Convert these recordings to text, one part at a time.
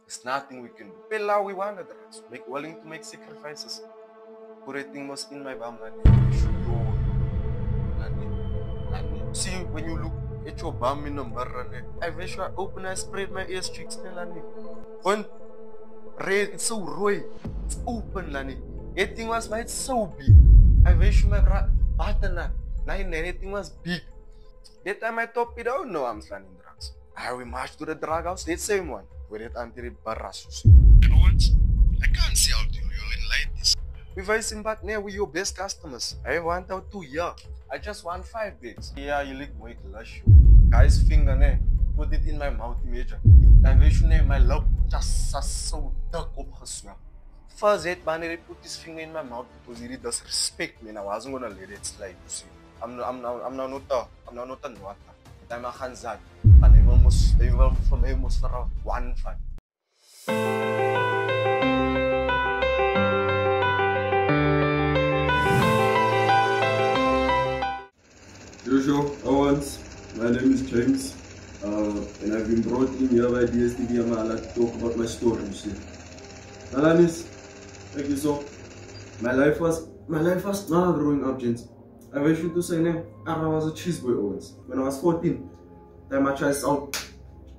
There's nothing we can do. Pela, we want the drugs. Willing to make sacrifices. Everything was in my bum. See, when you look at your bum in the mirror, I wish I open and spread my ears cheeks. When red, it's so roy. It's open, Lani. Everything was made so big. I wish my button. Everything was big. That time I top it out, no, I'm standing drugs. I will march to the drug house, that same one. Where it anti barras. I can't see how to you like this. If I sim back there with your best customers, I want out 2 years. I just want 5 days. Yeah, you look more lush. Guy's finger ne, put it in my mouth major. I wish my love just so dark up her swell. First that Banner put his finger in my mouth because he does respect me and I wasn't gonna let it slide, you see. I'm not a nota. I'm a Hanzad. And I'm almost from almost for 1 fan. Joshua Owens, my name is James, and I've been brought in here by DSTV Amala to talk about my story, you see. Alanis, thank you so. My life was not growing up, gents. I wish you to say I was a cheese boy Owens. When I was 14, time I tried out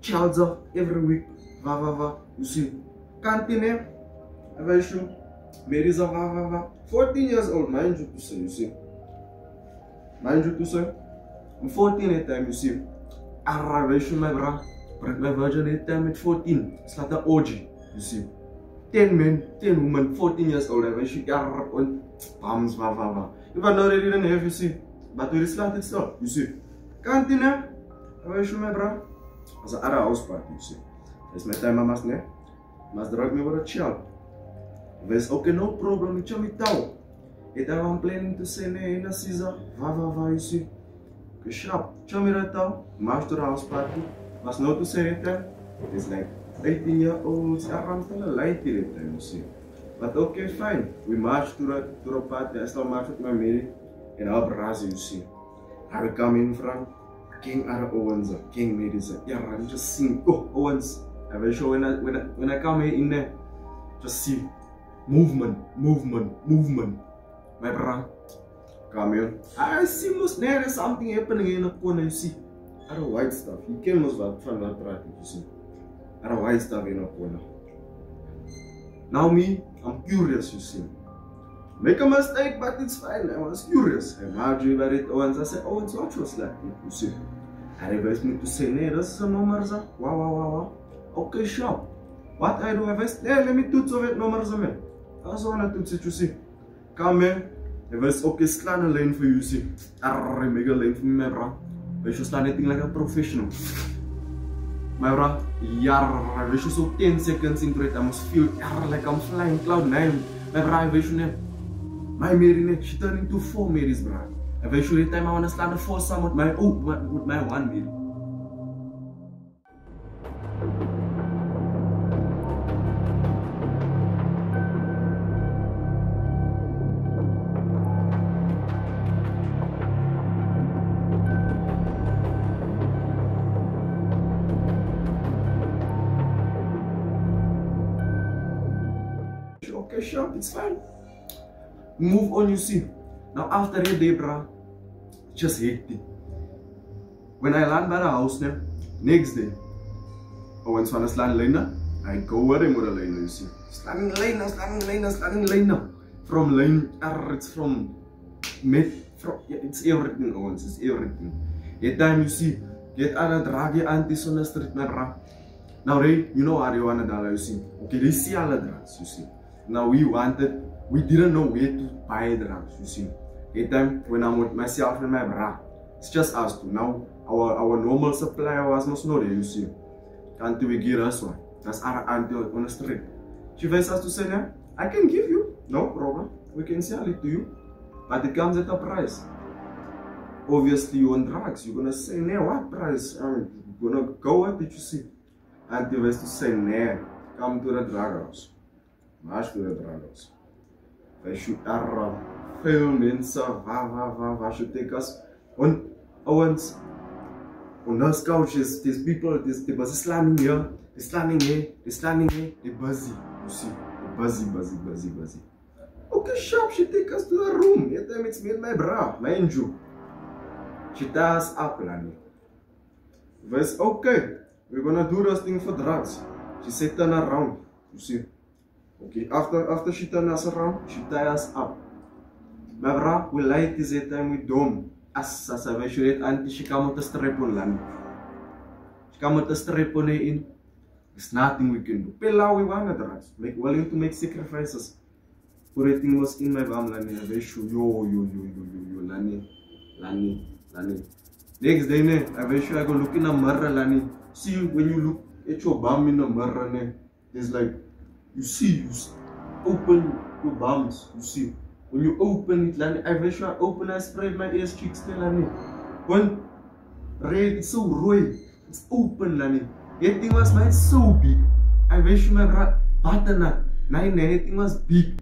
childs up every week. You see. Canteen, I wish you. Mary's a 14 years old, mind you to say, you see. Mind you to say, I'm 14 at time, you see. I wish you my bra. Break my virgin at time at 14. It's not an OG, you see. 10 men, 10 women, 14 years old. I wish you are on palms, If I know they didn't have, you see. But we started stuff, you see. Canteen, I wish you my bra. As an other house party, you see. That's my time, I must drag me with a child. There's okay, no problem, it's me tau. It I'm planning to say in a Caesar, you see. Okay, sharp, chummy right now, march to the house party. Must know to say it then. It's like 18-year-olds around the light till it time, you see. But okay, fine. We march to the party. I start march with my Mary and our Brazil, you see. I will come in front. King Ara Owens, King Mary said, yeah, I'm just sing. Oh, Owens. I will show when I come in there, just see movement. My brother, come here. I see most there is something happening in the corner, you see. Other white stuff. He came from that practice, you see. Other white stuff in the corner. Now me, I'm curious, you see. Make a mistake, but it's fine. I was curious. I marched about it once. I said, oh, it's what was like, you see. I advised me to say, nee, this is a number. Wow. Okay, sure. What I do, I advised, nee, let me toets of it numbers, man. That's all I toets it, you see. Come here. I was okay, slaan a lane for you, see. I make a lane for me, my bro. I should start anything like a professional. My bro, I wish you so 10 seconds into it, I must feel like I'm flying cloud 9. My bro, I wish you my Mary, she turned into 4 Marys, bro. I wish you the time I want to start the 4 some with my 1 Mary. Okay, sure, it's fine. Move on, you see. Now after a day, bro, just hectic. When I land by the house now, next day, once I land liner, I go where I'm gonna liner, you see. Standing liner. From line, it's from mid, it's everything, Owens, it's everything. That time you see, get other draggy aunties on the street, my bro. Now, Ray, you know how you wanna dollar, you see. Okay, they see all the drugs, you see. Now we didn't know where to buy drugs, you see. That time when I'm with myself and my bra, it's just us two. Now our normal supplier was not there, you see. Can't we give us one? That's our auntie on the street. She wants us to say, yeah, I can give you, no problem. We can sell it to you. But it comes at a price. Obviously you want drugs, you're gonna say, nah, what price? I'm gonna go with it, you see. Auntie wants to say, nah, come to the drug house. March to the drug house. Wij should veel mensen, should take us on Owens, on those couches, these people, these slamming here, standing here, they're busy. You see, they're busy. Okay, sharp, she take us to the room. That time it's me and my bra, mind you. She ties us up, Lani. Verse, okay, we're gonna do this thing for drugs. She said turn around, you see. Okay, after she turn us around, she tie us up. My bra, we light this time with dome. As I should auntie, she come with a strap on Lani. She come with a strap on in. There's nothing we can do. Pela, we want drugs. Willing to make sacrifices. Everything was in my bum, Lani. I show yo, Lani. Next day, I sure I go look in a mirror, Lani. See, when you look at your bum in the mirror, it's like, you see, you open your bums, you see. When you open it, Lani, I sure I open, I spread my ass cheeks, Lani. When red, it's so raw, it's open, Lani. That thing was mine so big. I wish my butternut, anything was big.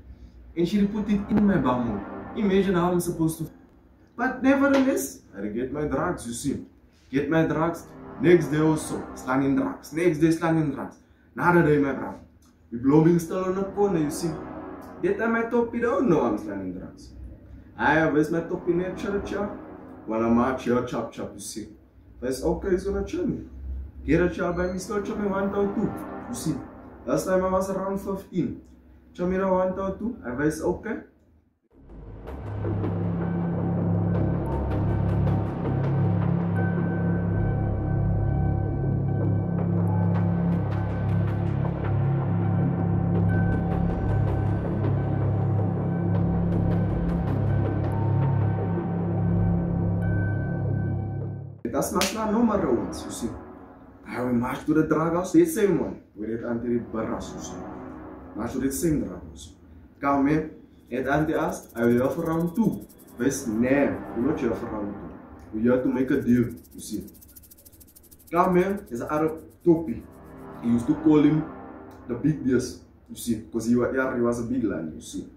And she put it in my bum. Imagine how I'm supposed to. But nevertheless, I get my drugs, you see. Get my drugs. Next day also, slanging drugs. Next day, slanging drugs. Another day, my brother. We blowing still on the corner, you see. That time I top it don't know I'm slanging drugs. I always my top in there, chop. When I'm out here, chop, you see. That's okay, it's gonna chill me. Get a chop by me, start chopping 1 or 2. You see. Last time I was around 15. Chop me 1 or 2. I was okay. That's not no matter what, you see. I will march to the drug house, the same one. We did anti barras, you see. March to the same drug house. Come in, and anti asked, I will offer round 2. Best never, you not here for round 2. We have to make a deal, you see. Come in, is an Arab topi. He used to call him the Big Beers, you see, because he was a big land, you see.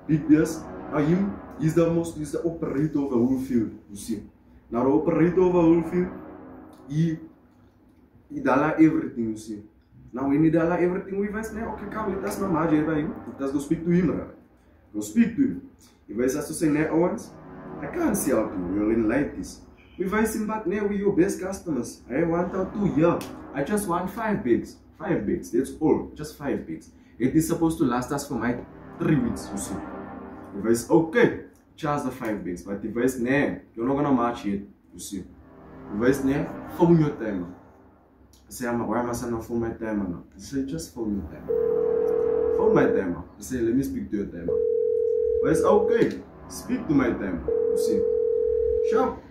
Big Beers, now he's the operator of the whole field, you see. Now the operator of a whole field, he dala everything, you see. Now when he dala everything, we say, okay, come, let us not margin by you. Let us go speak to him, right? Go speak to him. If I has to say, no, Owens, I can't see out you, you're in like this. We advise him back, now with your best customers. I want out 2 here. I just want 5 bags. 5 bags, that's all. Just 5 bags. It is supposed to last us for my 3 weeks, you see. If I say, okay. Charge the 5 bags, but if I say, nah, you're not gonna march yet, you see. If I say, nah, phone your timer. I say, why must I not phone my timer now? I say, just phone your timer. Phone my timer. I say, let me speak to your timer. If I say, okay, speak to my timer, you see. Sharp.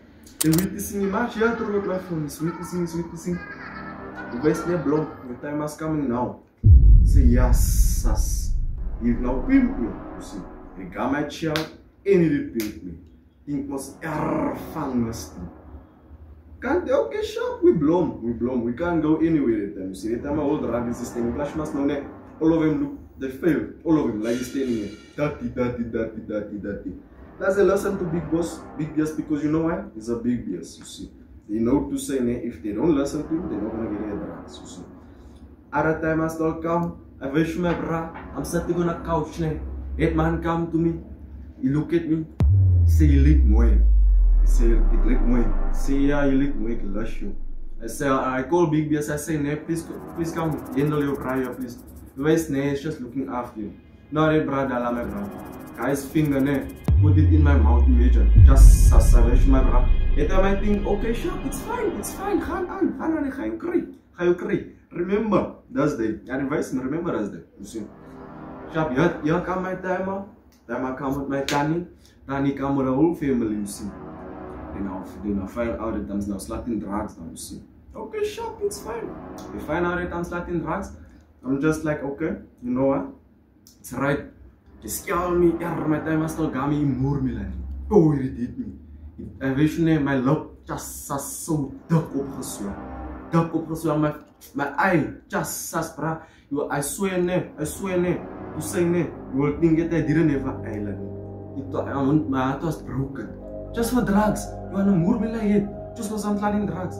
Then witnessing march, yeah, through my phone, is witnessing. If I say, block, your timer's coming now. I say, yes. You now pimp me, you see. I got my chair. En die pink me. Think was ervangen. Can't okay sharp, we blom. We can't go anywhere that time. You see, that time my old drug is staying. Clash must know that all of them look, they fail. All of them, like standing here. Dirty. That's a lesson to Big Boss, Big Boss, because you know why? It's a Big Boss, you see. They know to say, if they don't listen to him, they're not gonna get their drugs, you see. At that time I still come, I wish my bra, I'm sitting on a couch, that man come to me. He look at me, say you look mooi. I say it look mooi. Say yeah, you look mooi, I love you. I say I call Big Boss, I say nee, please come handle your prayer, please. Where's nee, it's just looking after you. No, brother, la my brother. Guy's finger put it in my mouth, imagine. Just sassavage my brother. That time I think, okay, sharp, it's fine. Ga you cry. Remember, that's day. I advise me, remember that's day. You see. Sharp, here come my timer. Then I come with my Tani come with the whole family, you see. Then I find out that I'm now slutting drugs now, you see. Okay, sharp, it's fine. They find out that I'm slutting drugs. I'm just like, okay, you know what? It's right. They scare me, my time I still got me more me. Oh, it did me. I wish my lip just so dark opgeswam. My eye just bra. I swear you say you will think that I didn't have an island. My heart was broken. Just for drugs. You want to move me like it. Just for some drugs.